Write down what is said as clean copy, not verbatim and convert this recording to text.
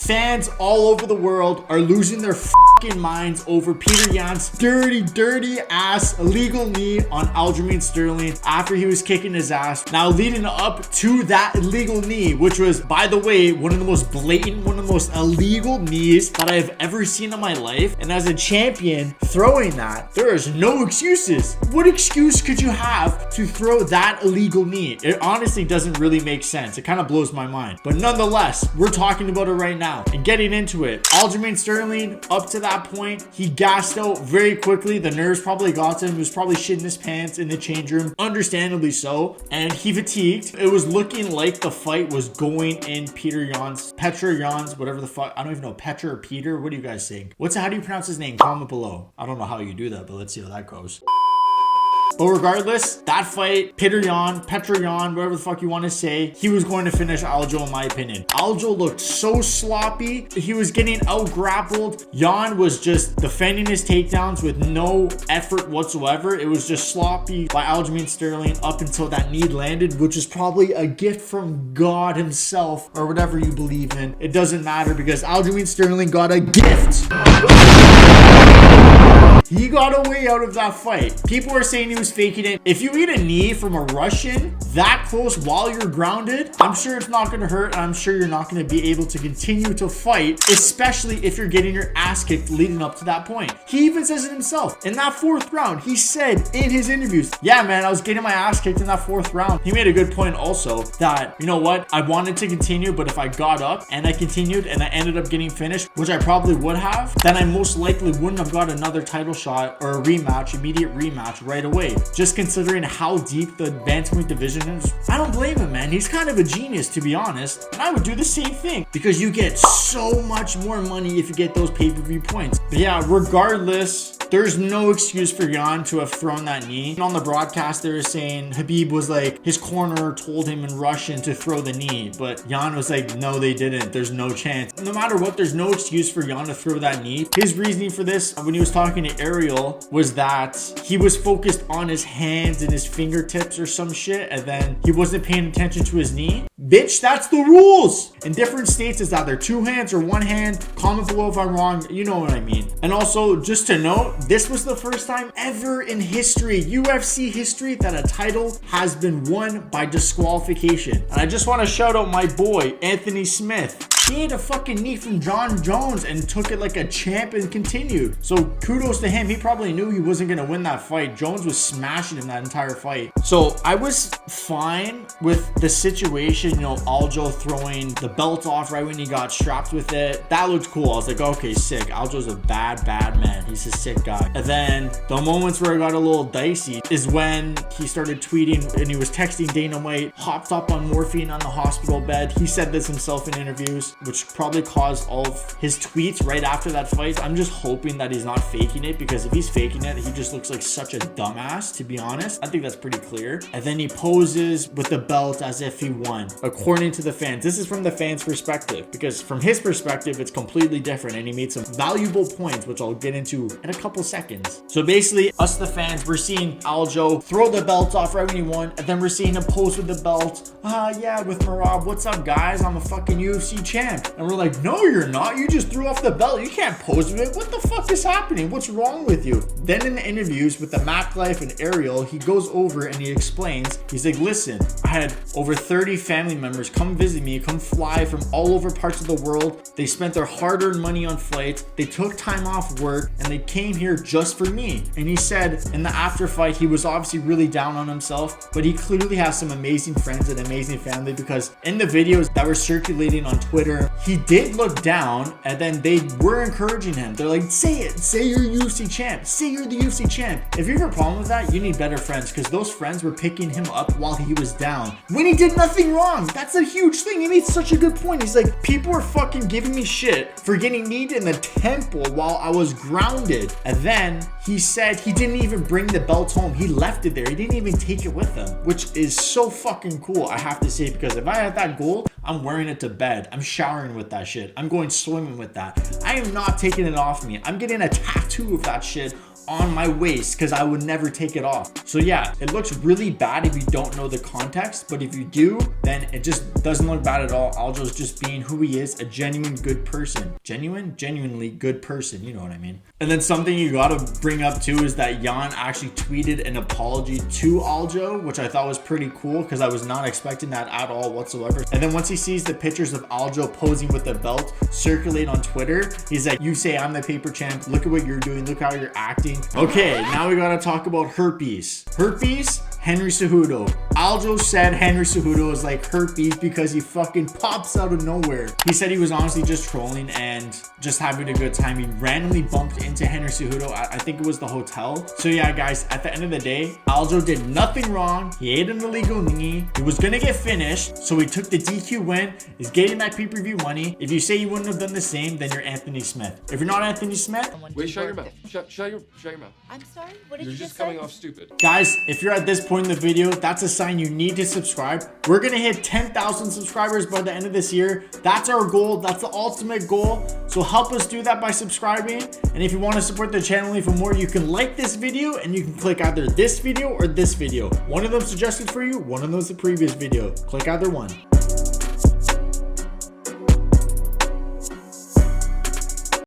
Fans all over the world are losing their fucking minds over Petr Yan's dirty ass illegal knee on Aljamain Sterling after he was kicking his ass. Now leading up to that illegal knee, which was, by the way, one of the most blatant, one of the most illegal knees that I have ever seen in my life. And as a champion throwing that, there is no excuses. What excuse could you have to throw that illegal knee? It honestly doesn't really make sense. It kind of blows my mind. But nonetheless, we're talking about it right now and getting into it. Aljamain Sterling, up to that point, he gassed out very quickly. The nerves probably got to him. He was probably shitting his pants in the change room, understandably so. And he fatigued. It was looking like the fight was going in Petr Yan's, whatever the fuck. I don't even know, Petr or Peter. What do you guys think? How do you pronounce his name? Comment below. I don't know how you do that, but let's see how that goes. But regardless, that fight, Petr Yan, whatever the fuck you want to say, he was going to finish Aljo in my opinion. Aljo looked so sloppy. He was getting out-grappled. Yan was just defending his takedowns with no effort whatsoever. It was just sloppy by Aljamain Sterling up until that knee landed, which is probably a gift from God himself or whatever you believe in. It doesn't matter because Aljamain Sterling got a gift. He got a way out of that fight. People are saying he was faking it. If you eat a knee from a Russian that close while you're grounded, I'm sure it's not going to hurt. And I'm sure you're not going to be able to continue to fight, especially if you're getting your ass kicked leading up to that point. He even says it himself. In that fourth round, he said in his interviews, yeah, man, I was getting my ass kicked in that fourth round. He made a good point also that, you know what? I wanted to continue, but if I got up and I continued and I ended up getting finished, which I probably would have, then I most likely wouldn't have got another title shot or a rematch, immediate rematch right away. Just considering how deep the bantamweight division is, I don't blame him, man. He's kind of a genius, to be honest. And I would do the same thing because you get so much more money if you get those pay-per-view points. But yeah, regardless, there's no excuse for Yan to have thrown that knee. And on the broadcast, they were saying Khabib was like, his corner told him in Russian to throw the knee. But Yan was like, no, they didn't. There's no chance. No matter what, there's no excuse for Yan to throw that knee. His reasoning for this, when he was talking to Ariel, was that he was focused on his hands and his fingertips or some shit, and then he wasn't paying attention to his knee. Bitch, that's the rules. In different states, it's either two hands or one hand. Comment below if I'm wrong. You know what I mean. And also, just to note, this was the first time ever in history, UFC history, that a title has been won by disqualification. And I just want to shout out my boy, Anthony Smith. He ate a fucking knee from John Jones and took it like a champ and continued. So kudos to him. He probably knew he wasn't going to win that fight. Jones was smashing him that entire fight. So I was fine with the situation, you know, Aljo throwing the belt off right when he got strapped with it. That looked cool. I was like, okay, sick. Aljo's a bad man. He's a sick guy. And then the moments where it got a little dicey is when he started tweeting and he was texting Dana White, hopped up on morphine on the hospital bed. He said this himself in interviews, which probably caused all of his tweets right after that fight. I'm just hoping that he's not faking it, because if he's faking it, he just looks like such a dumbass, to be honest. I think that's pretty clear. And then he poses with the belt as if he won, according to the fans. This is from the fans' perspective, because from his perspective, it's completely different, and he made some valuable points, which I'll get into in a couple seconds. So basically, us the fans, we're seeing Aljo throw the belt off right when he won, and then we're seeing him pose with the belt. Yeah, with Marab, what's up, guys? I'm a fucking UFC champ. And we're like, no, you're not. You just threw off the belt. You can't pose with it. What the fuck is happening? What's wrong with you? Then in the interviews with the Mac Life and Ariel, he goes over and he explains. He's like, listen, I had over 30 family members come visit me, come fly from all over parts of the world. They spent their hard-earned money on flights. They took time off work and they came here just for me. And he said in the after fight, he was obviously really down on himself, but he clearly has some amazing friends and amazing family, because in the videos that were circulating on Twitter, he did look down, and then they were encouraging him. They're like, say it, say you're UFC champ, say you're the UFC champ. If you have a problem with that, you need better friends, because those friends were picking him up while he was down when he did nothing wrong. That's a huge thing. He made such a good point. He's like, people were fucking giving me shit for getting kneed in the temple while I was grounded. And then he said he didn't even bring the belt home. He left it there. He didn't even take it with him, which is so fucking cool, I have to say, because if I had that gold, I'm wearing it to bed. I'm showering with that shit. I'm going swimming with that. I am not taking it off me. I'm getting a tattoo of that shit on my waist because I would never take it off. So yeah, it looks really bad if you don't know the context, but if you do, then it just doesn't look bad at all. Aljo's just being who he is, a genuine good person. Genuinely good person, you know what I mean? And then something you gotta bring up too is that Yan actually tweeted an apology to Aljo, which I thought was pretty cool because I was not expecting that at all whatsoever. And then once he sees the pictures of Aljo posing with the belt circulate on Twitter, he's like, you say I'm the paper champ, look at what you're doing, look how you're acting. Okay, now we gotta talk about herpes. Herpes, Henry Cejudo. Aljo said Henry Cejudo is like herpes because he fucking pops out of nowhere. He said he was honestly just trolling and just having a good time. He randomly bumped into Henry Cejudo. I think it was the hotel. So yeah, guys, at the end of the day, Aljo did nothing wrong. He ate an illegal knee. He was gonna get finished, so he took the DQ win. He's getting that pay-per-view money. If you say you wouldn't have done the same, then you're Anthony Smith. If you're not Anthony Smith, wait, shut your mouth. Shut your mouth. I'm sorry. What did You're you just say? coming off stupid. guys, if you're at this point in the video, that's a sign you need to subscribe. We're gonna hit 10,000 subscribers by the end of this year. That's our goal. That's the ultimate goal. So help us do that by subscribing. And if you want to support the channel even more, you can like this video and you can click either this video or this video. One of them suggested for you, one of them is the previous video. Click either one.